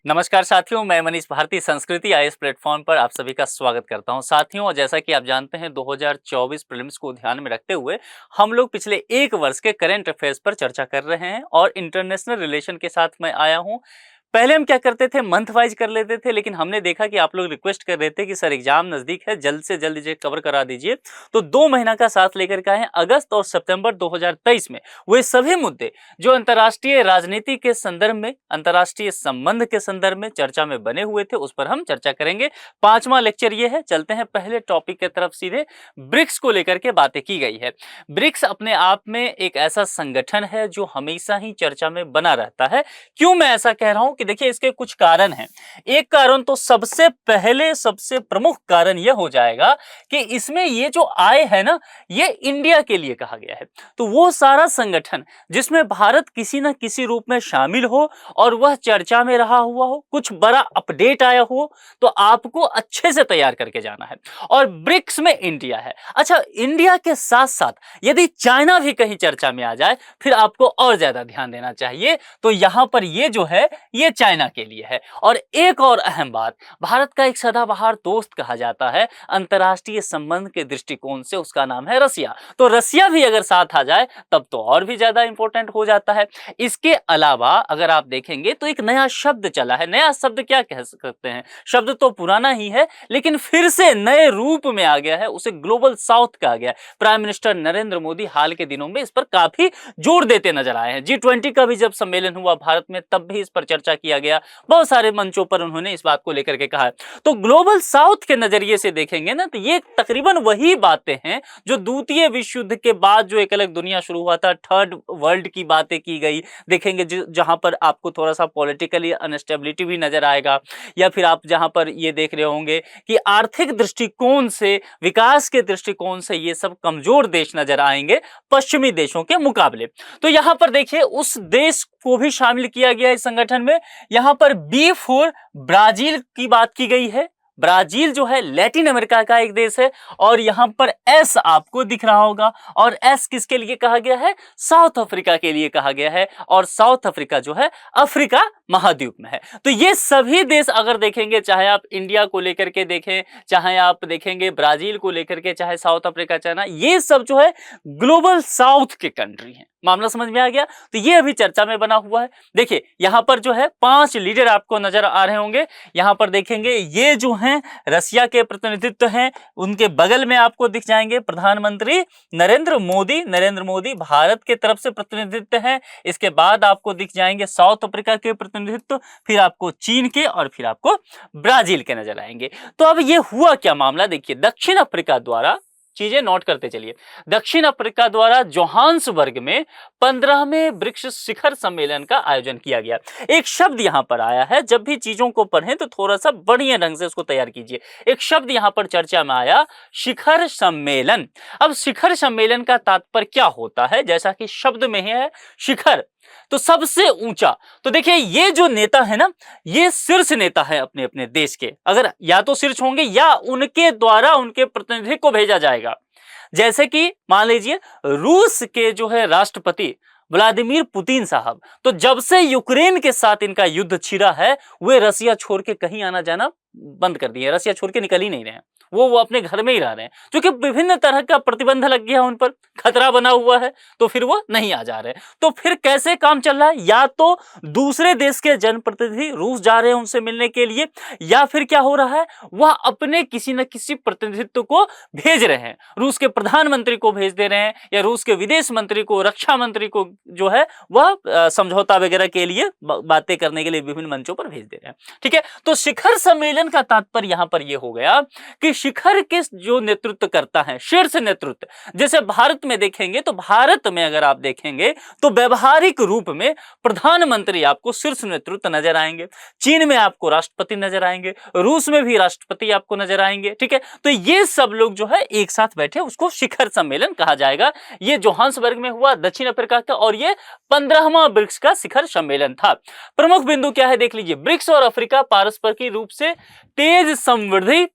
नमस्कार साथियों, मैं मनीष भारती संस्कृति आईएएस प्लेटफॉर्म पर आप सभी का स्वागत करता हूं। साथियों, और जैसा कि आप जानते हैं 2024 प्रीलिम्स को ध्यान में रखते हुए हम लोग पिछले एक वर्ष के करंट अफेयर्स पर चर्चा कर रहे हैं और इंटरनेशनल रिलेशन के साथ मैं आया हूं। पहले हम क्या करते थे, मंथ वाइज कर लेते थे, लेकिन हमने देखा कि आप लोग रिक्वेस्ट कर रहे थे कि सर एग्जाम नजदीक है, जल्द से जल्द इसे कवर करा दीजिए। तो 2 महीना का साथ लेकर के आए हैं। अगस्त और सितंबर 2023 में वे सभी मुद्दे जो अंतर्राष्ट्रीय राजनीति के संदर्भ में, अंतर्राष्ट्रीय संबंध के संदर्भ में चर्चा में बने हुए थे, उस पर हम चर्चा करेंगे। 5वां लेक्चर ये है। चलते हैं पहले टॉपिक की तरफ सीधे। ब्रिक्स को लेकर के बातें की गई है। ब्रिक्स अपने आप में एक ऐसा संगठन है जो हमेशा ही चर्चा में बना रहता है। क्यों मैं ऐसा कह रहा हूं कि देखिए, इसके कुछ कारण हैं। एक कारण तो सबसे पहले, सबसे प्रमुख कारण यह हो जाएगा कि इसमें ये जो आय है ना, ये इंडिया के लिए कहा गया है। तो वो सारा संगठन जिसमें भारत किसी न किसी रूप में शामिल हो और वह चर्चा में रहा हुआ हो, कुछ बड़ा अपडेट आया हो, तो आपको अच्छे से तैयार करके जाना है। और ब्रिक्स में इंडिया है। अच्छा, इंडिया के साथ साथ यदि चाइना भी कहीं चर्चा में आ जाए, फिर आपको और ज्यादा ध्यान देना चाहिए। तो यहां पर ये जो है, ये चाइना के लिए है। और एक और अहम बात, भारत का एक सदाबहार दोस्त कहा जाता है अंतर्राष्ट्रीय संबंध के दृष्टिकोण से, उसका नाम है रसिया। तो रसिया भी अगर साथ आ जाए तब तो और भी ज्यादा इंपॉर्टेंट हो जाता है। इसके अलावा अगर आप देखेंगे तो एक नया शब्द चला है। नया शब्द क्या कह सकते हैं, शब्द तो पुराना ही है, लेकिन फिर से नए रूप में आ गया है। उसे ग्लोबल साउथ कहा गया है। प्राइम मिनिस्टर नरेंद्र मोदी हाल के दिनों में इस पर काफी जोर देते नजर आए हैं। G20 का भी जब सम्मेलन हुआ भारत में, तब भी इस पर चर्चा किया गया। बहुत सारे मंचों पर उन्होंने इस बात को लेकर के कहा है। तो ग्लोबल साउथ के नजरिए से देखेंगे ना, तो ये तकरीबन वही बातें हैं जो द्वितीय विश्व युद्ध के बाद जो एक अलग दुनिया शुरू हुआ था, थर्ड वर्ल्ड की बातें की गई। देखेंगे जहां पर आपको थोड़ा सा पॉलिटिकली अनस्टेबिलिटी भी नजर आएगा, या फिर आप जहां पर ये देख रहे होंगे कि आर्थिक दृष्टिकोण से, विकास के दृष्टिकोण से ये सब कमजोर देश नजर आएंगे पश्चिमी देशों के मुकाबले। तो यहां पर देखिए, उस देश को भी शामिल किया गया इस संगठन में। यहां पर B4 ब्राजील की बात की गई है। ब्राजील जो है लैटिन अमेरिका का एक देश है। और यहां पर S आपको दिख रहा होगा, और S किसके लिए कहा गया है, साउथ अफ्रीका के लिए कहा गया है। और साउथ अफ्रीका जो है अफ्रीका महाद्वीप में है। तो ये सभी देश अगर देखेंगे, चाहे आप इंडिया को लेकर के देखें, चाहे आप देखेंगे ब्राजील को लेकर के, चाहे साउथ अफ्रीका, चाइना, ये सब जो है ग्लोबल साउथ के कंट्री हैं। मामला समझ में आ गया। तो ये अभी चर्चा में बना हुआ है। देखिए यहां पर जो है 5 लीडर आपको नजर आ रहे होंगे। यहां पर देखेंगे ये जो हैं रसिया के प्रतिनिधित्व हैं, उनके बगल में आपको दिख जाएंगे प्रधानमंत्री नरेंद्र मोदी। नरेंद्र मोदी भारत के तरफ से प्रतिनिधित्व है। इसके बाद आपको दिख जाएंगे साउथ अफ्रीका के प्रतिनिधित्व, फिर आपको चीन के, और फिर आपको ब्राजील के नजर आएंगे। तो अब ये हुआ क्या मामला, देखिए दक्षिण अफ्रीका द्वारा, चीजें नोट करते चलिए। दक्षिण अफ्रीका द्वारा जोहान्सबर्ग में 15वें ब्रिक्स शिखर सम्मेलन का आयोजन किया गया। एक शब्द यहां पर आया है, जब भी चीजों को पढ़ें तो थोड़ा सा बढ़िया ढंग से उसको तैयार कीजिए। एक शब्द यहां पर चर्चा में आया, शिखर सम्मेलन। अब शिखर सम्मेलन का तात्पर्य क्या होता है, जैसा कि शब्द में है शिखर, तो सबसे ऊंचा। तो देखिए ये जो नेता है ना, ये शीर्ष नेता है अपने अपने देश के। अगर या तो शीर्ष होंगे या उनके द्वारा उनके प्रतिनिधि को भेजा जाएगा। जैसे कि मान लीजिए रूस के जो है राष्ट्रपति व्लादिमीर पुतिन साहब, तो जब से यूक्रेन के साथ इनका युद्ध छिड़ा है, वे रसिया छोड़ के कहीं आना जाना बंद कर दिए। रसिया छोड़ के निकल ही नहीं रहे हैं। वो अपने घर में ही रह रहे हैं, क्योंकि विभिन्न तरह का प्रतिबंध लग गया उन पर, खतरा बना हुआ है, तो फिर वो नहीं आ जा रहे। तो फिर कैसे काम चल रहा है, या तो दूसरे देश के जनप्रतिनिधि रूस जा रहे हैं उनसे मिलने के लिए, या फिर क्या हो रहा है, वह अपने किसी न किसी प्रतिनिधित्व को भेज रहे हैं। रूस के प्रधानमंत्री को भेज दे रहे हैं, या रूस के विदेश मंत्री को, रक्षा मंत्री को जो है वह समझौता वगैरह के लिए, बातें करने के लिए विभिन्न मंचों पर भेज दे रहे हैं। ठीक है, तो शिखर सम्मेलन का तात्पर्य यहां पर यह हो गया कि शिखर के जो नेतृत्व करता है, शीर्ष नेतृत्व, जैसे भारत में देखेंगे, तो भारत में अगर आप देखेंगे तो व्यवहारिक रूप में प्रधानमंत्री आपको शीर्ष नेतृत्व नजर आएंगे। चीन में आपको राष्ट्रपति नजर आएंगे, रूस में भी राष्ट्रपति आपको नजर आएंगे। ठीक है, तो ये सब लोग जो है एक साथ बैठे, उसको शिखर सम्मेलन कहा जाएगा। ये जोहान्सबर्ग में हुआ दक्षिण अफ्रीका का, और ये 15वां ब्रिक्स का शिखर सम्मेलन था। प्रमुख बिंदु क्या है देख लीजिए। ब्रिक्स और अफ्रीका पारस्परिक रूप से तेज समृद्धि,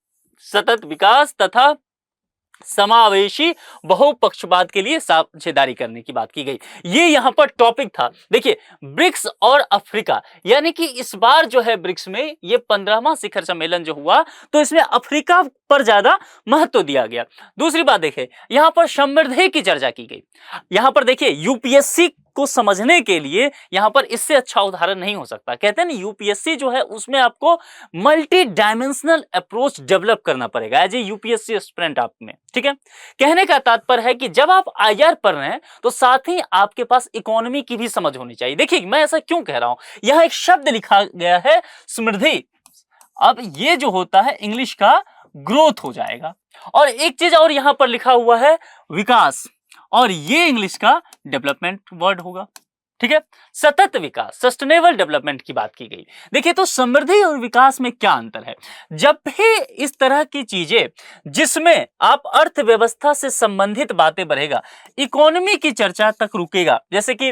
सतत विकास तथा समावेशी बहुपक्षवाद के लिए साझेदारी करने की बात की गई। ये यहां पर टॉपिक था। देखिए, ब्रिक्स और अफ्रीका, यानी कि इस बार जो है ब्रिक्स में ये 15वां शिखर सम्मेलन जो हुआ, तो इसमें अफ्रीका पर ज्यादा महत्व दिया गया। दूसरी बात देखिए, यहां पर समृद्धि की चर्चा की गई। यहां पर देखिए, यूपीएससी को समझने के लिए यहां पर इससे अच्छा उदाहरण नहीं हो सकता। कहते हैं ना, यूपीएससी जो है उसमें आपको मल्टी डायमेंशनल अप्रोच डेवलप करना पड़ेगा एज ए यूपीएससी एस्पिरेंट आप में। ठीक है, कहने का तात्पर्य है कि जब आप आईआर पढ़ रहे हैं तो साथ ही आपके पास इकोनॉमी की भी समझ होनी चाहिए। देखिए, मैं ऐसा क्यों कह रहा हूं, यह एक शब्द लिखा गया है समृद्धि। अब ये जो होता है इंग्लिश का ग्रोथ हो जाएगा, और एक चीज और यहां पर लिखा हुआ है विकास, और ये इंग्लिश का डेवलपमेंट वर्ड होगा। ठीक है, सतत विकास, सस्टेनेबल डेवलपमेंट की बात की गई। देखिए, तो समृद्धि और विकास में क्या अंतर है। जब भी इस तरह की चीजें जिसमें आप अर्थव्यवस्था से संबंधित बातें बढ़ेगा, इकोनॉमी की चर्चा तक रुकेगा, जैसे कि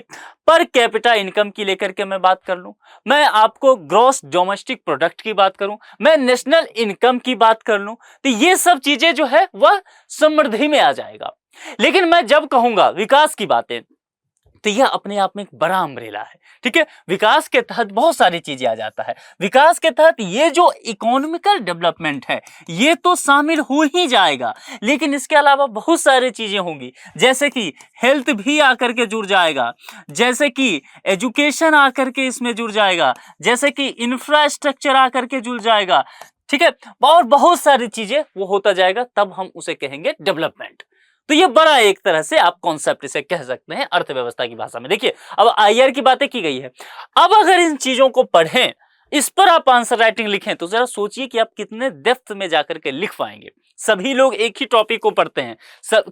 पर कैपिटा इनकम की लेकर के मैं बात कर लूं, मैं आपको ग्रॉस डोमेस्टिक प्रोडक्ट की बात करूं, मैं नेशनल इनकम की बात कर लूं, तो ये सब चीजें जो है वह समृद्धि में आ जाएगा। लेकिन मैं जब कहूंगा विकास की बातें, तो यह अपने आप में एक बड़ा अम्ब्रेला है। ठीक है, विकास के तहत बहुत सारी चीजें आ जाता है। विकास के तहत ये जो इकोनॉमिकल डेवलपमेंट है ये तो शामिल हो ही जाएगा, लेकिन इसके अलावा बहुत सारी चीजें होंगी, जैसे कि हेल्थ भी आकर के जुड़ जाएगा, जैसे कि एजुकेशन आकर के इसमें जुड़ जाएगा, जैसे कि इंफ्रास्ट्रक्चर आकर के जुड़ जाएगा। ठीक है, और बहुत सारी चीजें वो होता जाएगा, तब हम उसे कहेंगे डेवलपमेंट। तो ये बड़ा एक तरह से आप कॉन्सेप्ट इसे कह सकते हैं अर्थव्यवस्था की भाषा में। देखिए, अब आईआर की बातें की गई है। अब अगर इन चीजों को पढ़ें, इस पर आप आंसर राइटिंग लिखें, तो जरा सोचिए कि आप कितने डेप्थ में जाकर के लिख पाएंगे। सभी लोग एक ही टॉपिक को पढ़ते हैं,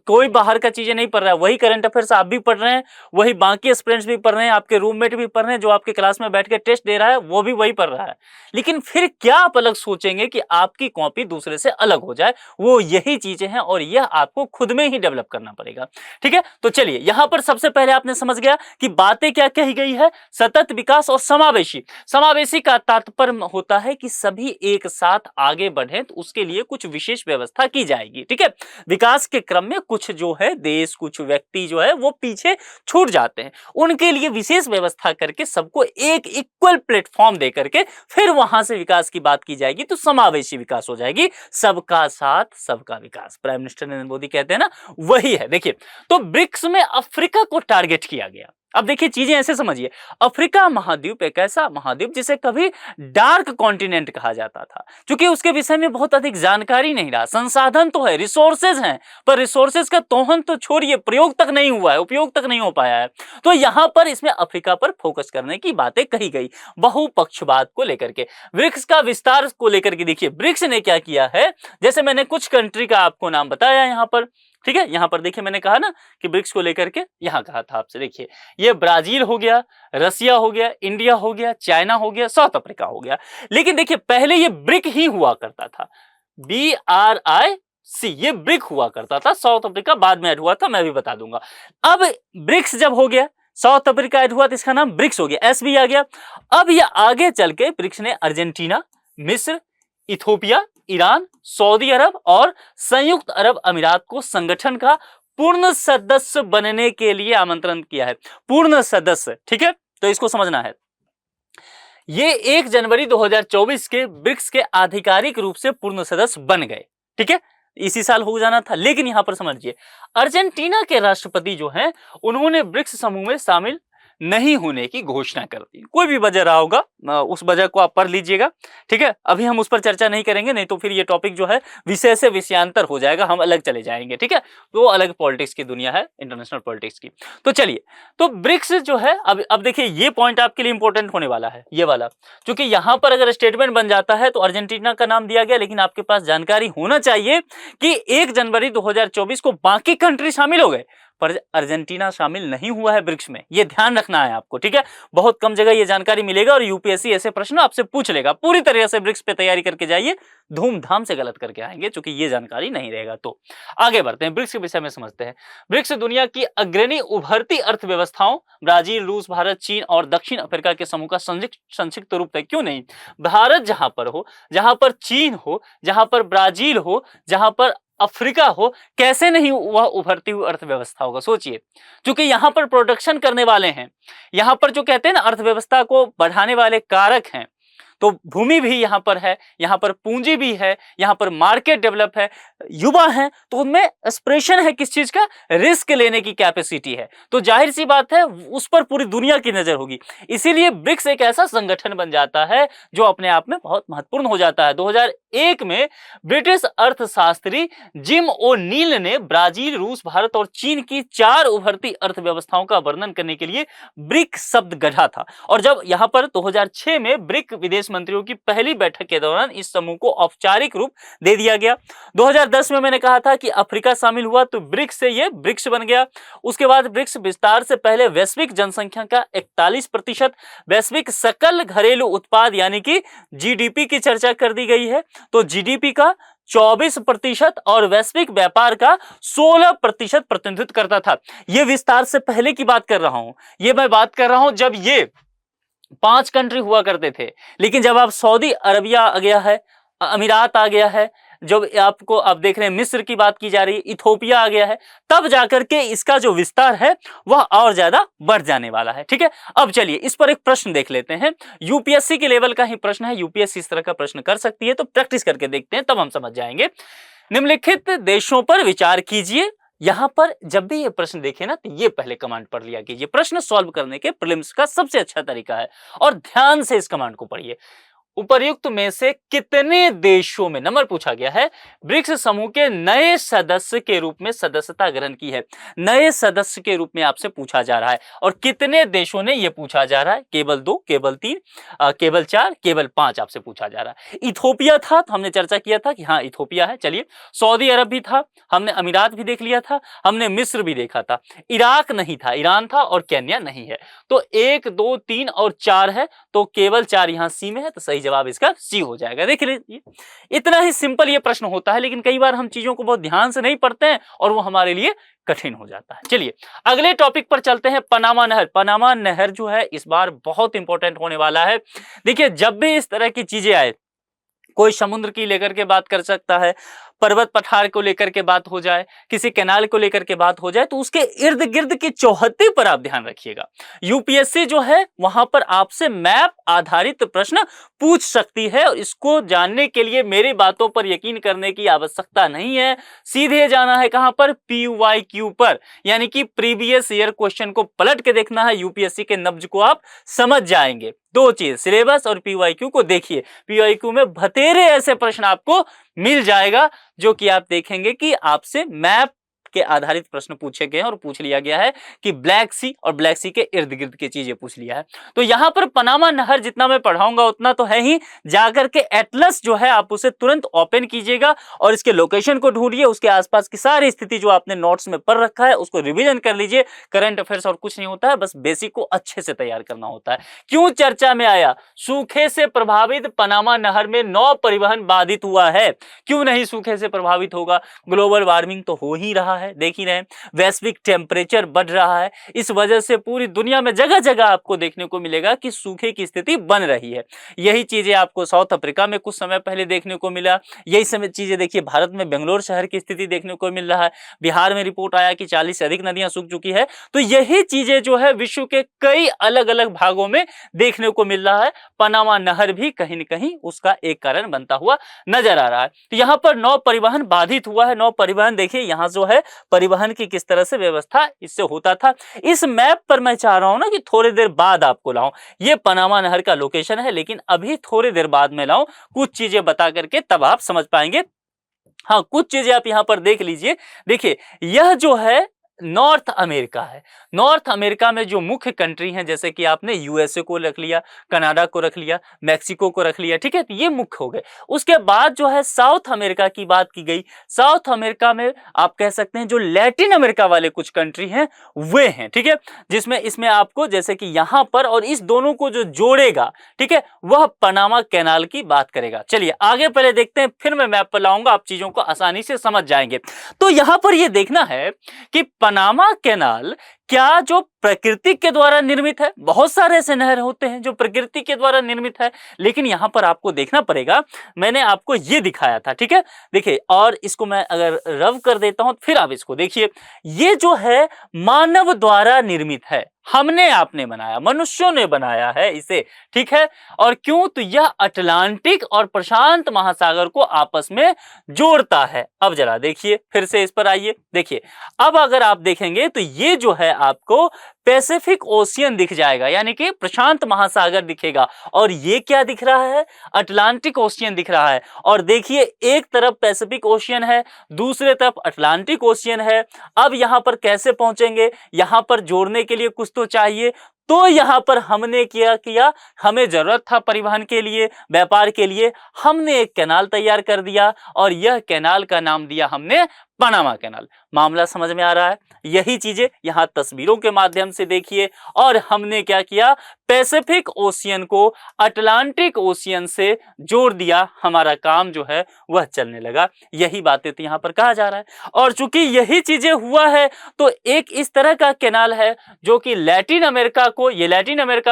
कोई बाहर का चीजें नहीं पढ़ रहा है, वही करंट अफेयर्स आप भी पढ़ रहे हैं, वही बाकी स्टूडेंट्स भी पढ़ रहे हैं, आपके रूममेट भी पढ़ रहे हैं, जो आपके क्लास में बैठ के टेस्ट दे रहा है वो भी वही पढ़ रहा है। लेकिन फिर क्या आप अलग सोचेंगे कि आपकी कॉपी दूसरे से अलग हो जाए, वो यही चीजें हैं, और यह आपको खुद में ही डेवलप करना पड़ेगा। ठीक है, तो चलिए, यहां पर सबसे पहले आपने समझ गया कि बातें क्या कही गई है, सतत विकास और समावेशी। समावेशी का तात्पर्य होता है कि सभी एक साथ आगे बढ़े, तो उसके लिए कुछ विशेष व्यवस्था की जाएगी। ठीक है, विकास के क्रम में कुछ जो है देश, कुछ व्यक्ति जो है वो पीछे छूट जाते हैं, उनके लिए विशेष व्यवस्था करके सबको एक इक्वल प्लेटफॉर्म दे करके फिर वहां से विकास की बात की जाएगी, तो समावेशी विकास हो जाएगी। सबका साथ सबका विकास, प्राइम मिनिस्टर नरेंद्र मोदी कहते हैं ना, वही है। देखिए, तो ब्रिक्स में अफ्रीका को टारगेट किया गया। अब देखिए, चीजें ऐसे समझिए, अफ्रीका महाद्वीप एक ऐसा महाद्वीप जिसे कभी डार्क कॉन्टिनेंट कहा जाता था, क्योंकि उसके विषय में बहुत अधिक जानकारी नहीं रहा। संसाधन तो है, रिसोर्सेज हैं, पर रिसोर्सेज का दोहन तो छोड़िए, प्रयोग तक नहीं हुआ है, उपयोग तक नहीं हो पाया है। तो यहां पर इसमें अफ्रीका पर फोकस करने की बातें कही गई, बहुपक्षवाद को लेकर के, ब्रिक्स का विस्तार को लेकर के। देखिए, ब्रिक्स ने क्या किया है, जैसे मैंने कुछ कंट्री का आपको नाम बताया यहां पर। ठीक है, यहां पर देखिए, मैंने कहा ना कि ब्रिक्स को लेकर के यहां कहा था आपसे। देखिए, ये ब्राजील हो गया, रसिया हो गया, इंडिया हो गया, चाइना हो गया, साउथ अफ्रीका हो गया। लेकिन देखिए, पहले ये ब्रिक ही हुआ करता था, BRIC, ये ब्रिक हुआ करता था। साउथ अफ्रीका बाद में ऐड हुआ था, मैं भी बता दूंगा। अब ब्रिक्स जब हो गया, साउथ अफ्रीका ऐड हुआ, तो इसका नाम ब्रिक्स हो गया, SB आ गया। अब ये आगे चल के ब्रिक्स ने अर्जेंटीना, मिस्र, इथोपिया, ईरान, सऊदी अरब और संयुक्त अरब अमीरात को संगठन का पूर्ण सदस्य बनने के लिए आमंत्रण किया है। पूर्ण सदस्य, ठीक है, तो इसको समझना है। ये 1 जनवरी 2024 के ब्रिक्स के आधिकारिक रूप से पूर्ण सदस्य बन गए। ठीक है, इसी साल हो जाना था, लेकिन यहां पर समझिए, अर्जेंटीना के राष्ट्रपति जो हैं, उन्होंने ब्रिक्स समूह में शामिल नहीं होने की घोषणा कर दी। कोई भी वजह रहा होगा, उस वजह को आप पढ़ लीजिएगा। ठीक है, अभी हम उस पर चर्चा नहीं करेंगे, नहीं तो फिर ये टॉपिक जो है विषय से विषयांतर हो जाएगा, हम अलग चले जाएंगे। ठीक है, तो अलग पॉलिटिक्स की दुनिया है, इंटरनेशनल पॉलिटिक्स की। तो चलिए, तो ब्रिक्स जो है, अब देखिए, ये पॉइंट आपके लिए इंपॉर्टेंट होने वाला है, ये वाला, क्योंकि यहां पर अगर स्टेटमेंट बन जाता है तो अर्जेंटीना का नाम दिया गया, लेकिन आपके पास जानकारी होना चाहिए कि 1 जनवरी 2024 को बाकी कंट्री शामिल हो गए, पर अर्जेंटीना शामिल नहीं हुआ है ब्रिक्स में। यह ध्यान रखना है आपको। ठीक है, बहुत कम जगह यह जानकारी मिलेगा, और यूपीएससी ऐसे प्रश्न आपसे पूछ लेगा। पूरी तरह से ब्रिक्स पे तैयारी करके जाइए, धूमधाम से गलत करके आएंगे, क्योंकि ये जानकारी नहीं रहेगा। तो आगे बढ़ते हैं, ब्रिक्स के विषय में समझते हैं। ब्रिक्स दुनिया की अग्रणी उभरती अर्थव्यवस्थाओं, ब्राजील, रूस, भारत, चीन और दक्षिण अफ्रीका के समूह का संक्षिप्त रूप है। क्यों नहीं, भारत जहां पर हो, जहां पर चीन हो, जहां पर ब्राजील हो, जहां पर अफ्रीका हो, कैसे नहीं वह उभरती हुई अर्थव्यवस्था होगा, सोचिए। क्योंकि यहाँ पर प्रोडक्शन करने वाले हैं, यहाँ पर जो कहते हैं ना अर्थव्यवस्था को बढ़ाने वाले कारक हैं, तो भूमि भी यहाँ पर है, यहाँ पर पूंजी भी है, यहाँ पर मार्केट डेवलप है, युवा हैं, तो उनमें एस्पिरेशन है किस चीज का, रिस्क लेने की कैपेसिटी है, तो जाहिर सी बात है उस पर पूरी दुनिया की नजर होगी। इसीलिए ब्रिक्स एक ऐसा संगठन बन जाता है जो अपने आप में बहुत महत्वपूर्ण हो जाता है। 2001 में ब्रिटिश अर्थशास्त्री जिम ओ नील ने ब्राजील, रूस, भारत और चीन की 4 उभरती अर्थव्यवस्थाओं का वर्णन करने के लिए ब्रिक शब्द गढ़ा था। और जब यहाँ पर 2006 में ब्रिक विदेश मंत्रियों की पहली बैठक के दौरान इस समूह को औपचारिक रूप दे दिया गया। 2010 में मैंने कहा था कि अफ्रीका शामिल हुआ तो ब्रिक्स से ये ब्रिक्स बन गया। उसके बाद ब्रिक्स विस्तार से पहले वैश्विक जनसंख्या का 41%, वैश्विक सकल घरेलू उत्पाद यानी कि जीडीपी की चर्चा कर दी गई है, तो जीडीपी का 24% और वैश्विक व्यापार का 16% प्रतिनिधित्व करता था। यह विस्तार से पहले की बात कर रहा हूं, यह मैं बात कर रहा हूं जब ये 5 कंट्री हुआ करते थे। लेकिन जब आप सऊदी अरबिया आ गया है, अमीरात आ गया है, जब आपको आप देख रहे हैं मिस्र की बात की जा रही है, इथोपिया आ गया है, तब जाकर के इसका जो विस्तार है वह और ज्यादा बढ़ जाने वाला है। ठीक है, अब चलिए इस पर एक प्रश्न देख लेते हैं। यूपीएससी के लेवल का ही प्रश्न है, यूपीएससी इस तरह का प्रश्न कर सकती है, तो प्रैक्टिस करके देखते हैं तब हम समझ जाएंगे। निम्नलिखित देशों पर विचार कीजिए। यहां पर जब भी ये प्रश्न देखे ना तो ये पहले कमांड पढ़ लिया कीजिए, प्रश्न सॉल्व करने के प्रीलिम्स का सबसे अच्छा तरीका है, और ध्यान से इस कमांड को पढ़िए। उपर्युक्त में से कितने देशों में, नंबर पूछा गया है, ब्रिक्स समूह के नए सदस्य के रूप में सदस्यता ग्रहण की है, नए सदस्य के रूप में आपसे पूछा जा रहा है, और कितने देशों ने यह पूछा जा रहा है, केवल 2, केवल 3, केवल 4, केवल 5 आपसे पूछा जा रहा है। इथोपिया था तो हमने चर्चा किया था कि हाँ इथोपिया है, चलिए। सऊदी अरब भी था, हमने अमीरात भी देख लिया था, हमने मिस्र भी देखा था, इराक नहीं था, ईरान था, और केन्या नहीं है। तो 1, 2, 3 और 4 है, तो केवल 4 यहां सी में है, तो सही जवाब इसका सी हो जाएगा। देख लीजिए, इतना ही सिंपल ये प्रश्न होता है, लेकिन कई बार हम चीजों को बहुत ध्यान से नहीं पढ़ते हैं और वो हमारे लिए कठिन हो जाता है। चलिए अगले टॉपिक पर चलते हैं, पनामा नहर। पनामा नहर जो है इस बार बहुत इंपॉर्टेंट होने वाला है। देखिए जब भी इस तरह की चीजें आए, कोई समुद्र की लेकर के बात कर सकता है, पर्वत पठार को लेकर के बात हो जाए, किसी कैनाल को लेकर के बात हो जाए, तो उसके इर्द गिर्द की चौहद्दी पर आप ध्यान रखिएगा। यूपीएससी जो है वहां पर आपसे मैप आधारित प्रश्न पूछ सकती है, और इसको जानने के लिए मेरी बातों पर यकीन करने की आवश्यकता नहीं है, सीधे जाना है कहां पर, PYQ पर, यानी कि प्रीवियस ईयर क्वेश्चन को पलट के देखना है, यूपीएससी के नब्ज को आप समझ जाएंगे। 2 चीज, सिलेबस और PYQ को देखिए। PYQ में बतेरे ऐसे प्रश्न आपको मिल जाएगा जो कि आप देखेंगे कि आपसे मैप के आधारित प्रश्न पूछे गए हैं, और पूछ लिया गया है कि ब्लैक सी और ब्लैक सी के इर्द गिर्द की चीजें पूछ लिया है। तो यहां पर पनामा नहर जितना मैं पढ़ाऊंगा उतना तो है ही, जाकर के एटलस जो है आप उसे तुरंत ओपन कीजिएगा और इसके लोकेशन को ढूंढिए, उसके आसपास की सारी स्थिति जो आपने नोट्स में पढ़ रखा है उसको रिवीजन कर लीजिए। करंट अफेयर्स और कुछ नहीं होता है, बस बेसिक को अच्छे से तैयार करना होता है। क्यों चर्चा में आया, सूखे से प्रभावित पनामा नहर में नौ परिवहन बाधित हुआ है। क्यों नहीं सूखे से प्रभावित होगा, ग्लोबल वार्मिंग तो हो ही रहा है, देख ही रहे हैं, वैश्विक टेम्परेचर बढ़ रहा है, इस वजह से पूरी दुनिया में जगह जगह आपको देखने को मिलेगा कि सूखे की स्थिति बन रही है। यही चीजें आपको साउथ अफ्रीका में कुछ समय पहले देखने को मिला, यही समय चीजें देखिए भारत में बेंगलोर शहर की स्थिति देखने को मिल रहा है, बिहार में रिपोर्ट आया कि 40 से अधिक नदियां सूख चुकी है। तो यही चीजें जो है विश्व के कई अलग अलग भागों में देखने को मिल रहा है, पनामा नहर भी कहीं न कहीं उसका एक कारण बनता हुआ नजर आ रहा है। तो यहाँ पर नौ परिवहन बाधित हुआ है। नौ परिवहन देखिए यहाँ जो है परिवहन की किस तरह से व्यवस्था इससे होता था। इस मैप पर मैं चाह रहा हूं ना कि थोड़ी देर बाद आपको लाऊं, ये पनामा नहर का लोकेशन है, लेकिन अभी थोड़ी देर बाद में लाऊं, कुछ चीजें बता करके तब आप समझ पाएंगे। हाँ, कुछ चीजें आप यहां पर देख लीजिए। देखिए यह जो है नॉर्थ अमेरिका है। नॉर्थ अमेरिका में जो मुख्य कंट्री हैं, जैसे कि आपने यूएसए को रख लिया, कनाडा को रख लिया, मैक्सिको को रख लिया, ठीक है, तो ये मुख्य हो गए। उसके बाद जो है साउथ अमेरिका की बात की गई। साउथ अमेरिका में आप कह सकते हैं जो लैटिन अमेरिका वाले कुछ कंट्री हैं वे हैं, ठीक है, जिसमें इसमें आपको जैसे कि यहां पर और इस दोनों को जो जोड़ेगा, ठीक है, वह पनामा कैनाल की बात करेगा। चलिए आगे पहले देखते हैं, फिर मैं मैप पर लाऊंगा, आप चीजों को आसानी से समझ जाएंगे। तो यहां पर यह देखना है कि पनामा कैनाल क्या जो प्रकृति के द्वारा निर्मित है? बहुत सारे ऐसे नहर होते हैं जो प्रकृति के द्वारा निर्मित है, लेकिन यहां पर आपको देखना पड़ेगा, मैंने आपको ये दिखाया था, ठीक है। देखिए, और इसको मैं अगर रब कर देता हूं फिर आप इसको देखिए, ये जो है मानव द्वारा निर्मित है, हमने आपने बनाया, मनुष्यों ने बनाया है इसे, ठीक है। और क्यों? तो यह अटलांटिक और प्रशांत महासागर को आपस में जोड़ता है। अब जरा देखिए, फिर से इस पर आइए, देखिए अब अगर आप देखेंगे तो ये जो है आपको पैसिफिक ओशियन दिख जाएगा, यानी कि प्रशांत महासागर दिखेगा, और ये क्या दिख रहा है? अटलांटिक ओशियन दिख रहा है। और देखिए, एक तरफ पैसिफिक ओशियन है, दूसरे तरफ अटलांटिक ओशियन है। अब यहां पर कैसे पहुंचेंगे? यहां पर जोड़ने के लिए कुछ तो चाहिए, तो यहां पर हमने क्या किया, हमें जरूरत था परिवहन के लिए, व्यापार के लिए, हमने एक कैनाल तैयार कर दिया, और यह कैनाल का नाम दिया हमने पनामा कैनाल। मामला समझ में आ रहा है? यही चीजें यहां तस्वीरों के माध्यम से देखिए, और हमने क्या किया, पैसिफिक ओशियन को अटलांटिक ओशियन से जोड़ दिया, हमारा काम जो है वह चलने लगा। यही बातें तो यहां पर कहा जा रहा है। और चूंकि यही चीजें हुआ है, तो एक इस तरह का कैनाल है जो कि लैटिन अमेरिका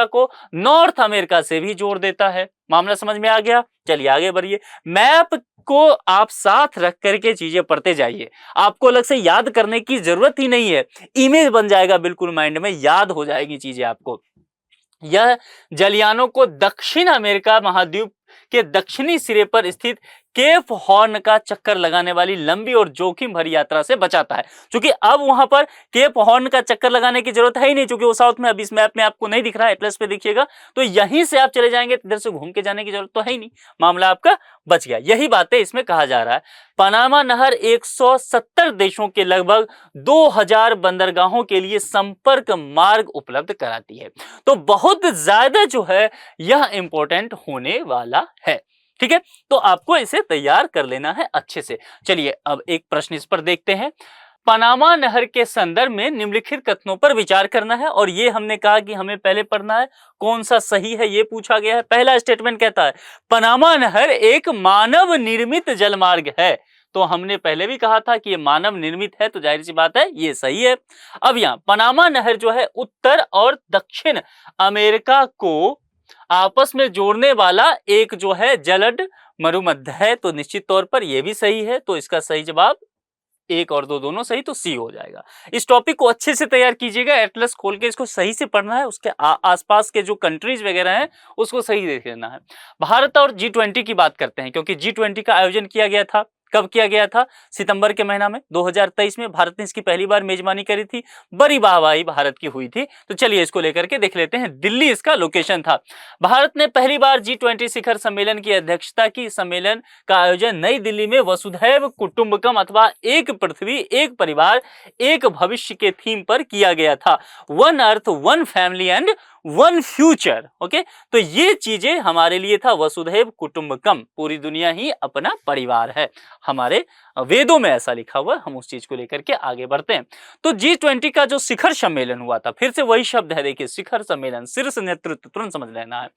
को नॉर्थ अमेरिका से भी जोड़ देता है। मामला समझ में आ गया? चलिए आगे बढ़िए। मैप को आप साथ रख करके चीजें पढ़ते जाइए, आपको अलग से याद करने की जरूरत ही नहीं है, इमेज बन जाएगा, बिल्कुल माइंड में याद हो जाएगी चीजें आपको। यह जलियानो को दक्षिण अमेरिका महाद्वीप के दक्षिणी सिरे पर स्थित केप हॉर्न का चक्कर लगाने वाली लंबी और जोखिम भरी यात्रा से बचाता है। क्योंकि अब वहां पर केप हॉर्न का चक्कर लगाने की जरूरत है ही नहीं, क्योंकि वो साउथ में, अब इस मैप में आपको नहीं दिख रहा है, एटलस पे देखिएगा, तो यहीं से आप चले जाएंगे, इधर से घूम के जाने की जरूरत तो है ही नहीं, मामला आपका बच गया। यही बातें इसमें कहा जा रहा है। पनामा नहर 170 देशों के लगभग 2000 बंदरगाहों के लिए संपर्क मार्ग उपलब्ध कराती है। तो बहुत ज्यादा जो है यह इंपॉर्टेंट होने वाला है, ठीक है। तो आपको इसे तैयार कर लेना है अच्छे से। चलिए अब एक प्रश्न इस पर देखते हैं। पनामा नहर के संदर्भ में निम्नलिखित कथनों पर विचार करना है, और ये हमने कहा कि हमें पहले पढ़ना है, कौन सा सही है ये पूछा गया है। पहला स्टेटमेंट कहता है पनामा नहर एक मानव निर्मित जलमार्ग है, तो हमने पहले भी कहा था कि ये मानव निर्मित है, तो जाहिर सी बात है ये सही है। अब यहाँ पनामा नहर जो है उत्तर और दक्षिण अमेरिका को आपस में जोड़ने वाला एक जो है जलद मरुमध्य है, तो निश्चित तौर पर यह भी सही है। तो इसका सही जवाब एक और दो दोनों सही, तो सी हो जाएगा। इस टॉपिक को अच्छे से तैयार कीजिएगा, एटलस खोल के इसको सही से पढ़ना है, उसके आसपास के जो कंट्रीज वगैरह हैं उसको सही देख लेना है। भारत और G20 की बात करते हैं, क्योंकि G20 का आयोजन किया गया था। कब किया गया था? सितंबर के महीना में 2023 में भारत ने इसकी पहली बार मेजबानी करी थी, बड़ी वाहवाही भारत की हुई थी। तो चलिए इसको लेकर के देख लेते हैं। दिल्ली इसका लोकेशन था। भारत ने पहली बार G20 शिखर सम्मेलन की अध्यक्षता की। सम्मेलन का आयोजन नई दिल्ली में वसुधैव कुटुंबकम अथवा एक पृथ्वी एक परिवार एक भविष्य के थीम पर किया गया था। One earth one family and one future. Okay, तो ये चीजें हमारे लिए था वसुधैव कुटुंबकम, पूरी दुनिया ही अपना परिवार है, हमारे वेदों में ऐसा लिखा हुआ। हम उस चीज को लेकर के आगे बढ़ते हैं। तो G20 का जो शिखर सम्मेलन हुआ था, फिर से वही शब्द है, देखिए शिखर सम्मेलन, शीर्ष नेतृत्व, तुरंत समझ लेना है।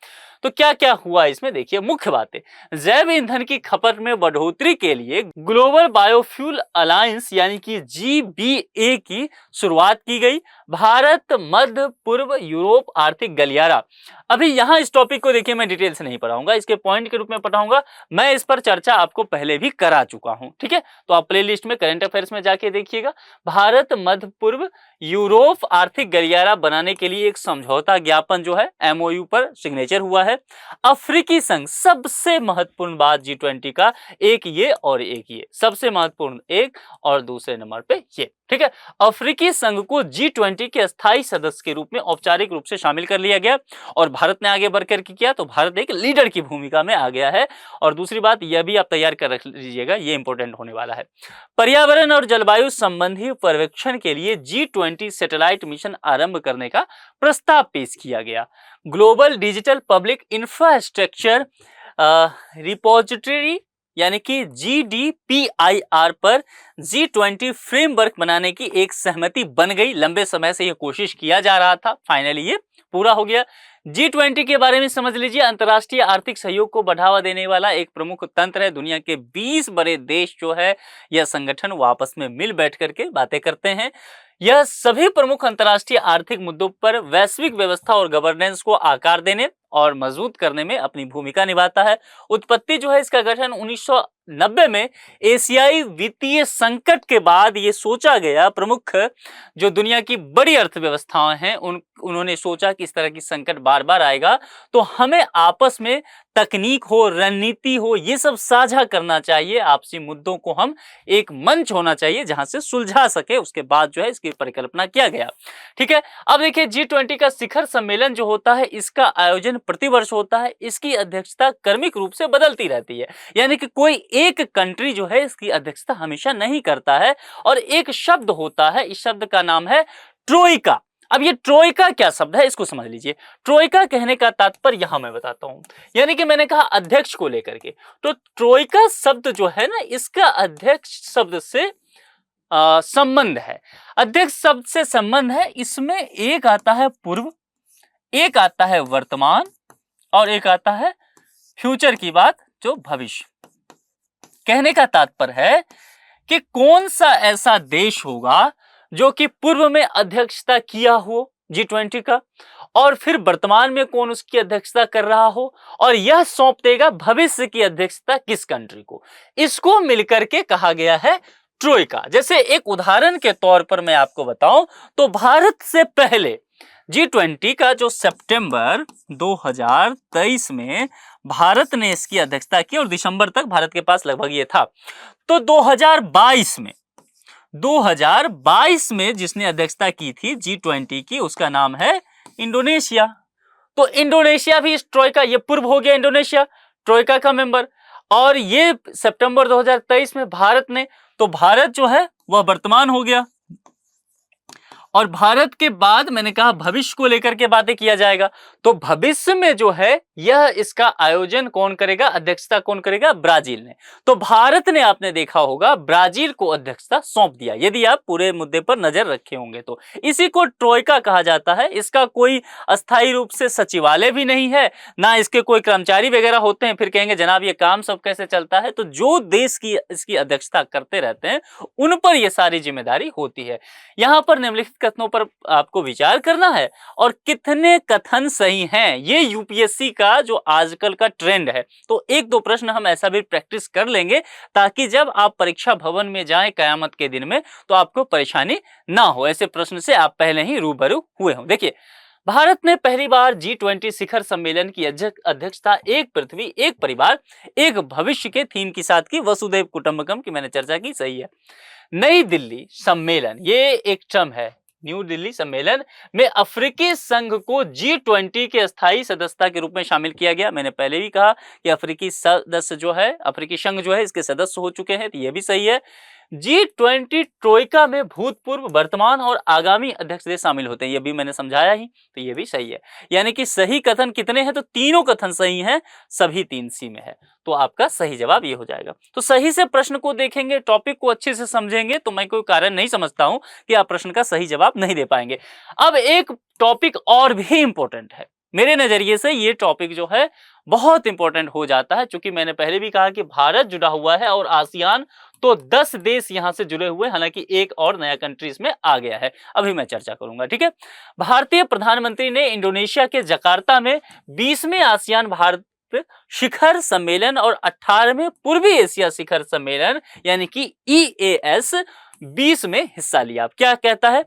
तो क्या क्या हुआ इसमें, देखिए मुख्य बातें। जैव ईंधन की खपत में बढ़ोतरी के लिए ग्लोबल बायोफ्यूल अलायंस यानी कि GBA की शुरुआत की गई। भारत मध्य पूर्व यूरोप आर्थिक गलियारा। अभी यहां इस टॉपिक को देखिए, मैं डिटेल से नहीं पढ़ाऊंगा, इसके पॉइंट के रूप में पढ़ाऊंगा। मैं इस पर चर्चा आपको पहले भी करा चुका हूं, ठीक है। तो आप प्लेलिस्ट में करंट अफेयर्स में जाके देखिएगा। भारत मध्य पूर्व यूरोप आर्थिक गलियारा बनाने के लिए एक समझौता ज्ञापन जो है MOU पर सिग्नेचर हुआ है। अफ्रीकी संघ, सबसे महत्वपूर्ण बात G20 का, एक ये और एक ये, सबसे महत्वपूर्ण एक और दूसरे नंबर पे ये, ठीक है। अफ्रीकी संघ को G20 के अस्थायी सदस्य के रूप में औपचारिक रूप से शामिल कर लिया गया, और भारत ने आगे बढ़कर के किया, तो भारत एक लीडर की भूमिका में आ गया है। और दूसरी बात यह भी आप तैयार कर रख लीजिएगा, ये इंपॉर्टेंट होने वाला है। पर्यावरण और जलवायु संबंधी पर्यवेक्षण के लिए G20 सैटेलाइट मिशन आरंभ करने का प्रस्ताव पेश किया गया। Global digital public infrastructure repository यानी कि GDPIR पर G20 फ्रेमवर्क बनाने की एक सहमति बन गई। लंबे समय से यह कोशिश किया जा रहा था, फाइनली ये पूरा हो गया। G20 के बारे में समझ लीजिए, अंतर्राष्ट्रीय आर्थिक सहयोग को बढ़ावा देने वाला एक प्रमुख तंत्र है। दुनिया के 20 बड़े देश जो है यह संगठन वो आपस में मिल बैठ करके बातें करते हैं। यह सभी प्रमुख अंतर्राष्ट्रीय आर्थिक मुद्दों पर वैश्विक व्यवस्था और गवर्नेंस को आकार देने और मजबूत करने में अपनी भूमिका निभाता है। उत्पत्ति जो है इसका गठन 1990 में एशियाई वित्तीय संकट के बाद ये सोचा गया। प्रमुख जो दुनिया की बड़ी अर्थव्यवस्थाएं हैं उन्होंने सोचा कि इस तरह की संकट बार बार आएगा तो हमें आपस में तकनीक हो, रणनीति हो, ये सब साझा करना चाहिए। आपसी मुद्दों को हम एक मंच होना चाहिए जहां से सुलझा सके। उसके बाद जो है इसकी परिकल्पना किया गया। ठीक है, अब देखिए G20 का शिखर सम्मेलन जो होता है इसका आयोजन प्रतिवर्ष होता है। इसकी अध्यक्षता क्रमिक रूप से बदलती रहती है, यानी कि कोई एक कंट्री जो है इसकी अध्यक्षता हमेशा नहीं करता है। और एक शब्द होता है, इस शब्द का नाम है ट्रोइका। अब ये ट्रोइका क्या शब्द है इसको समझ लीजिए। ट्रोइका कहने का तात्पर्य यहां मैं बताता हूं, यानी कि मैंने कहा अध्यक्ष को लेकर के, तो ट्रोइका शब्द जो है ना इसका अध्यक्ष शब्द से संबंध है। अध्यक्ष शब्द से संबंध है। इसमें एक आता है पूर्व, एक आता है वर्तमान और एक आता है फ्यूचर की बात, जो भविष्य। कहने का तात्पर्य है कि कौन सा ऐसा देश होगा जो कि पूर्व में अध्यक्षता किया हो G20 का, और फिर वर्तमान में कौन उसकी अध्यक्षता कर रहा हो, और यह सौंप देगा भविष्य की अध्यक्षता किस कंट्री को। इसको मिलकर के कहा गया है ट्रोइका। जैसे एक उदाहरण के तौर पर मैं आपको बताऊं तो भारत से पहले G20 का जो सितंबर 2023 में भारत ने इसकी अध्यक्षता की और दिसंबर तक भारत के पास लगभग ये था। तो 2022 में जिसने अध्यक्षता की थी G20 की, उसका नाम है इंडोनेशिया। तो इंडोनेशिया भी इस ट्रोइका, ये पूर्व हो गया इंडोनेशिया ट्रोइका का मेंबर, और ये सितंबर 2023 में भारत ने, तो भारत जो है वह वर्तमान हो गया। और भारत के बाद मैंने कहा भविष्य को लेकर के बातें किया जाएगा। तो भविष्य में जो है यह इसका आयोजन कौन करेगा, अध्यक्षता कौन करेगा, ब्राजील ने। तो भारत ने, आपने देखा होगा, ब्राजील को अध्यक्षता सौंप दिया, यदि आप पूरे मुद्दे पर नजर रखे होंगे तो। इसी को ट्रोइका कहा जाता है। इसका कोई अस्थायी रूप से सचिवालय भी नहीं है, ना इसके कोई कर्मचारी वगैरह होते हैं फिर कहेंगे जनाब ये काम सब कैसे चलता है। तो जो देश की इसकी अध्यक्षता करते रहते हैं उन पर यह सारी जिम्मेदारी होती है। यहां पर निम्नलिखित कथनों पर आपको विचार करना है और कितने कथन सही हैं, ये यूपीएससी का जो आजकल का ट्रेंड है। तो एक दो प्रश्न हम ऐसा भी प्रैक्टिस कर लेंगे ताकि जब आप परीक्षा भवन में जाएं कयामत के दिन में तो आपको परेशानी ना हो। ऐसे प्रश्न से आप पहले ही रूबरू हुए हो। देखिए, भारत ने पहली बार G20 शिखर सम्मेलन की अध्यक्षता एक पृथ्वी, एक परिवार, एक भविष्य के थीम के साथ की। वसुधैव कुटुंबकम की मैंने चर्चा की, सही है। नई दिल्ली सम्मेलन, ये एक टर्म है। न्यू दिल्ली सम्मेलन में अफ्रीकी संघ को G20 के अस्थायी सदस्यता के रूप में शामिल किया गया। मैंने पहले भी कहा कि अफ्रीकी सदस्य जो है, अफ्रीकी संघ जो है, इसके सदस्य हो चुके हैं, तो ये भी सही है। G20 ट्रोइका में भूतपूर्व, वर्तमान और आगामी अध्यक्ष देश शामिल होते हैं, ये भी मैंने समझाया ही, तो ये भी सही है। यानी कि सही कथन कितने हैं, तो तीनों कथन सही हैं, सभी 3 सी में है, तो आपका सही जवाब ये हो जाएगा। तो सही से प्रश्न को देखेंगे, टॉपिक को अच्छे से समझेंगे तो मैं कोई कारण नहीं समझता हूं कि आप प्रश्न का सही जवाब नहीं दे पाएंगे। अब एक टॉपिक और भी इंपॉर्टेंट है मेरे नजरिए से, ये टॉपिक जो है बहुत इंपॉर्टेंट हो जाता है, क्योंकि मैंने पहले भी कहा कि भारत जुड़ा हुआ है और आसियान, तो 10 देश यहां से जुड़े हुए, हालांकि एक और नया कंट्री इसमें आ गया है, अभी मैं चर्चा करूंगा। ठीक है, भारतीय प्रधानमंत्री ने इंडोनेशिया के जकार्ता में 20वें आसियान भारत शिखर सम्मेलन और 18वें पूर्वी एशिया शिखर सम्मेलन यानी कि EAS 20 में हिस्सा लिया। क्या कहता है,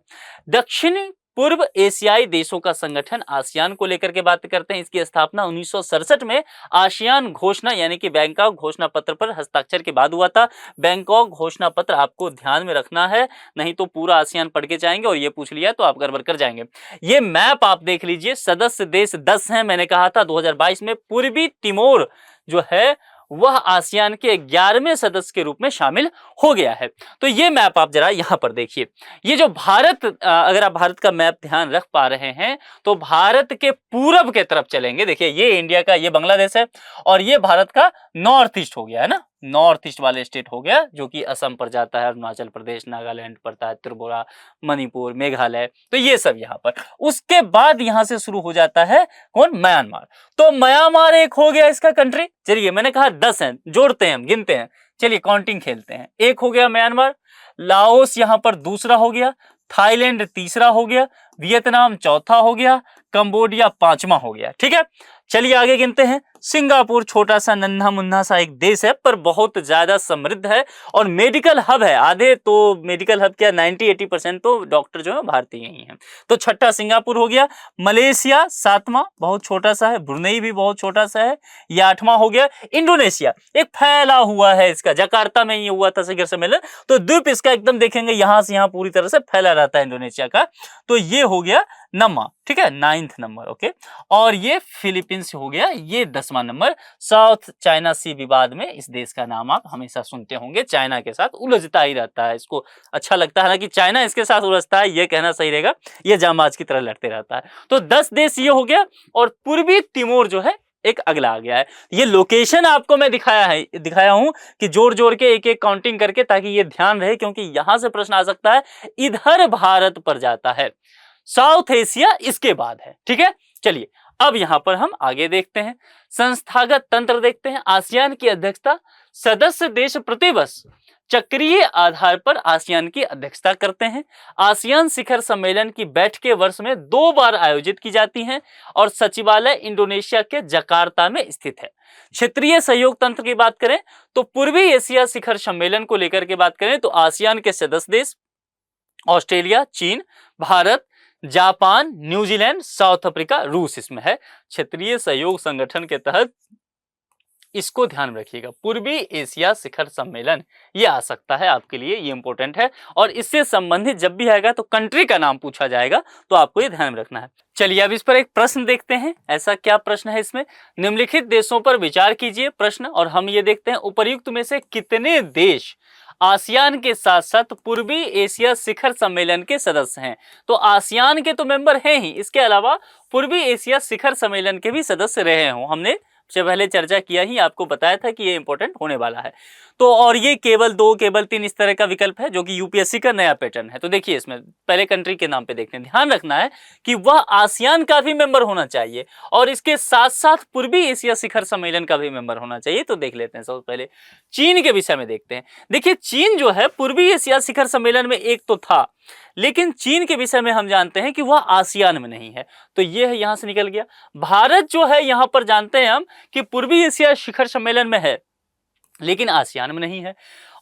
दक्षिण पूर्व एशियाई देशों का संगठन आसियान को लेकर के बात करते हैं। इसकी स्थापना 1967 में आसियान घोषणा यानी कि बैंकॉक घोषणा पत्र पर हस्ताक्षर के बाद हुआ था। बैंकॉक घोषणा पत्र आपको ध्यान में रखना है, नहीं तो पूरा आसियान पढ़ के जाएंगे और ये पूछ लिया तो आप गड़बड़ कर जाएंगे। ये मैप आप देख लीजिए, सदस्य देश 10 हैं। मैंने कहा था 2022 में पूर्वी तिमोर जो है वह आसियान के 11वें सदस्य के रूप में शामिल हो गया है। तो ये मैप आप जरा यहां पर देखिए, ये जो भारत, अगर आप भारत का मैप ध्यान रख पा रहे हैं तो भारत के पूरब के तरफ चलेंगे। देखिए, ये इंडिया का, ये बांग्लादेश है और ये भारत का नॉर्थ ईस्ट हो गया है ना, नॉर्थ ईस्ट वाले स्टेट हो गया, जो कि असम पर जाता है, अरुणाचल प्रदेश, नागालैंड पड़ता है, त्रिपुरा, मणिपुर, मेघालय, तो ये सब यहाँ पर। उसके बाद यहाँ से शुरू हो जाता है कौन, म्यांमार। तो म्यांमार एक हो गया इसका कंट्री। चलिए, मैंने कहा 10 हैं, जोड़ते हैं हम, गिनते हैं, चलिए काउंटिंग खेलते हैं। एक हो गया म्यांमार, लाओस यहाँ पर दूसरा हो गया, थाईलैंड तीसरा हो गया, वियतनाम चौथा हो गया, कंबोडिया पांचवा हो गया। ठीक है, चलिए आगे गिनते हैं। सिंगापुर छोटा सा नन्हा मुन्ना सा एक देश है पर बहुत ज्यादा समृद्ध है और मेडिकल हब है। आधे तो मेडिकल हब क्या 90-80% तो डॉक्टर जो है भारतीय ही हैं। तो छठा सिंगापुर हो गया। मलेशिया सातवां, बहुत छोटा सा है। ब्रुनेई भी बहुत छोटा सा है, ये आठवां हो गया। इंडोनेशिया एक फैला हुआ है, इसका जकार्ता में ये हुआ था शिखर सम्मेलन, तो द्वीप इसका एकदम देखेंगे यहां से यहां पूरी तरह से फैला रहता है इंडोनेशिया का, तो ये हो गया नम्मा। ठीक है, 9th नंबर। ओके, और ये फिलीपींस हो गया ये 10वां नंबर। साउथ चाइना सी विवाद में इस देश का नाम आप हमेशा सुनते होंगे, चाइना के साथ उलझता ही रहता है, इसको अच्छा लगता है ना कि चाइना इसके साथ उलझता है, ये कहना सही रहेगा, ये जांबाज की तरह लड़ते रहता है। तो 10 देश ये हो गया और पूर्वी तिमोर जो है एक अगला आ गया है। ये लोकेशन आपको मैं दिखाया हूं कि जोड़ जोड़ के एक एक काउंटिंग करके, ताकि ये ध्यान रहे, क्योंकि यहां से प्रश्न आ सकता है। इधर भारत पर जाता है, साउथ एशिया इसके बाद है। ठीक है, चलिए अब यहां पर हम आगे देखते हैं, संस्थागत तंत्र देखते हैं। आसियान की अध्यक्षता सदस्य देश प्रतिवर्ष चक्रीय आधार पर आसियान की अध्यक्षता करते हैं। आसियान शिखर सम्मेलन की बैठकें वर्ष में 2 बार आयोजित की जाती हैं और सचिवालय इंडोनेशिया के जकार्ता में स्थित है। क्षेत्रीय सहयोग तंत्र की बात करें तो पूर्वी एशिया शिखर सम्मेलन को लेकर के बात करें तो आसियान के सदस्य देश ऑस्ट्रेलिया, चीन, Bharat, Japan, New Zealand, south Africa, रूस इसमें है। क्षेत्रीय सहयोग संगठन के तहत इसको ध्यान में रखिएगा, पूर्वी एशिया शिखर सम्मेलन ये आ सकता है आपके लिए, ये इंपॉर्टेंट है। और इससे संबंधित जब भी आएगा तो कंट्री का नाम पूछा जाएगा, तो आपको ये ध्यान में रखना है। चलिए अब इस पर एक प्रश्न देखते हैं। ऐसा क्या प्रश्न है इसमें? निम्नलिखित देशों पर विचार कीजिए प्रश्न, और हम ये देखते हैं उपर्युक्त में से कितने देश आसियान के साथ साथ पूर्वी एशिया शिखर सम्मेलन के सदस्य हैं। तो आसियान के तो मेंबर हैं ही, इसके अलावा पूर्वी एशिया शिखर सम्मेलन के भी सदस्य रहे हों, हमने से पहले चर्चा किया ही, आपको बताया था कि ये इंपॉर्टेंट होने वाला है। तो और ये केवल 2 केवल 3 इस तरह का विकल्प है जो कि यूपीएससी का नया पैटर्न है। तो देखिए इसमें पहले कंट्री के नाम पे देखते हैं, ध्यान रखना है कि वह आसियान का भी मेंबर होना चाहिए और इसके साथ साथ पूर्वी एशिया शिखर सम्मेलन का भी मेंबर होना चाहिए। तो देख लेते हैं, सबसे पहले चीन के विषय में देखते हैं। देखिए चीन जो है पूर्वी एशिया शिखर सम्मेलन में एक तो था, लेकिन चीन के विषय में हम जानते हैं कि वह आसियान में नहीं है, तो यह है यहां से निकल गया। भारत जो है यहां पर जानते हैं हम कि पूर्वी एशिया शिखर सम्मेलन में है लेकिन आसियान में नहीं है।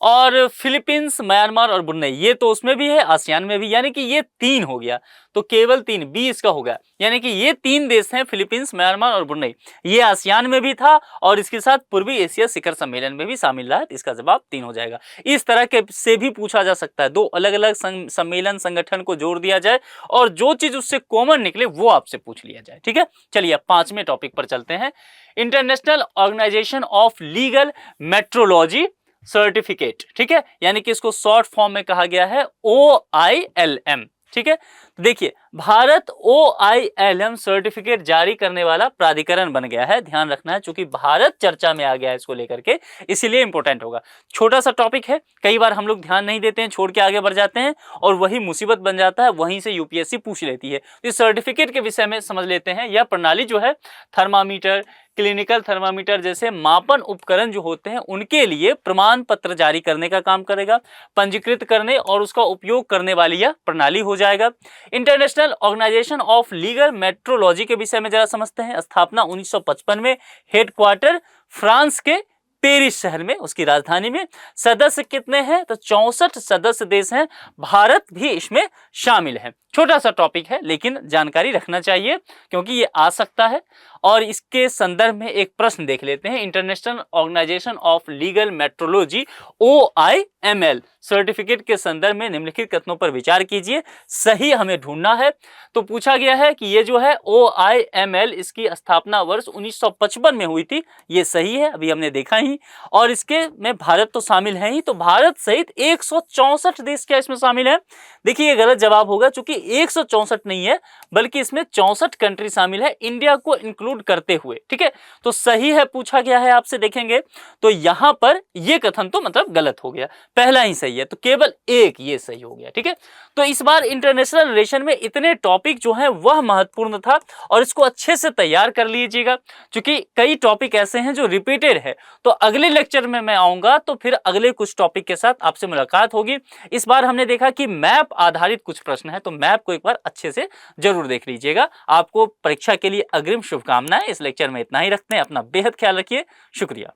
और फिलीपींस, म्यांमार और ब्रुनेई ये तो उसमें भी है, आसियान में भी, यानी कि ये 3 हो गया, तो केवल 3 बी इसका हो गया, यानी कि ये 3 देश हैं, फिलीपींस, म्यांमार और ब्रुनेई, ये आसियान में भी था और इसके साथ पूर्वी एशिया शिखर सम्मेलन में भी शामिल रहा, इसका जवाब 3 हो जाएगा। इस तरह के से भी पूछा जा सकता है, 2 अलग अलग सम्मेलन संगठन को जोड़ दिया जाए और जो चीज उससे कॉमन निकले वो आपसे पूछ लिया जाए। ठीक है, चलिए अब 5वें टॉपिक पर चलते हैं। International organisation of legal metrology certificate, ठीक है, यानी कि इसको शॉर्ट फॉर्म में कहा गया है OILM। ठीक है, तो देखिए भारत OILM सर्टिफिकेट जारी करने वाला प्राधिकरण बन गया है, ध्यान रखना है, क्योंकि भारत चर्चा में आ गया है इसको लेकर के, इसीलिए इंपॉर्टेंट होगा। छोटा सा टॉपिक है, कई बार हम लोग ध्यान नहीं देते हैं, छोड़ के आगे बढ़ जाते हैं और वही मुसीबत बन जाता है, वहीं से यूपीएससी पूछ लेती है। तो इस सर्टिफिकेट के विषय में समझ लेते हैं। यह प्रणाली जो है थर्मामीटर, क्लिनिकल थर्मामीटर जैसे मापन उपकरण जो होते हैं उनके लिए प्रमाण पत्र जारी करने का काम करेगा, पंजीकृत करने और उसका उपयोग करने वाली यह प्रणाली हो जाएगा। International organisation of legal metrology के विषय में जरा समझते हैं। स्थापना 1955 में, हेडक्वार्टर फ्रांस के पेरिस शहर में, उसकी राजधानी में। सदस्य कितने हैं? तो 64 सदस्य देश हैं, भारत भी इसमें शामिल है। छोटा सा टॉपिक है लेकिन जानकारी रखना चाहिए क्योंकि ये आ सकता है। और इसके संदर्भ में एक प्रश्न देख लेते हैं। International organisation of legal metrology OIML certificate के संदर्भ में निम्नलिखित कथनों पर विचार कीजिए, सही हमें ढूंढना है। तो पूछा गया है कि ये जो है OIML इसकी स्थापना वर्ष 1955 में हुई थी, ये सही है, अभी हमने देखा ही। और इसके में भारत तो शामिल है ही, तो भारत सहित 164 देश क्या इसमें शामिल है? देखिए ये गलत जवाब होगा, चूंकि 164 नहीं है बल्कि इसमें 64 कंट्री शामिल है, इंडिया को इंक्लूड करते हुए। ठीक है, तो सही है, पूछा गया है आपसे, देखेंगे तो यहां पर यह कथन तो मतलब गलत हो गया, पहला ही सही है। है, तो केवल एक ये सही हो गया। ठीक है, तो इस बार इंटरनेशनल रिलेशन में इतने टॉपिक जो हैं वह महत्वपूर्ण था और इसको अच्छे से तैयार कर लीजिएगा, क्योंकि कई टॉपिक ऐसे हैं जो रिपीटेड है। तो अगले लेक्चर में मैं आऊंगा तो फिर अगले कुछ टॉपिक के साथ आपसे मुलाकात होगी। इस बार हमने देखा कि मैप आधारित कुछ प्रश्न है, तो मैप को एक बार अच्छे से जरूर देख लीजिएगा। आपको परीक्षा के लिए अग्रिम शुभकामनाएं। इस लेक्चर में इतना ही रखते हैं, अपना बेहद ख्याल रखिए। शुक्रिया।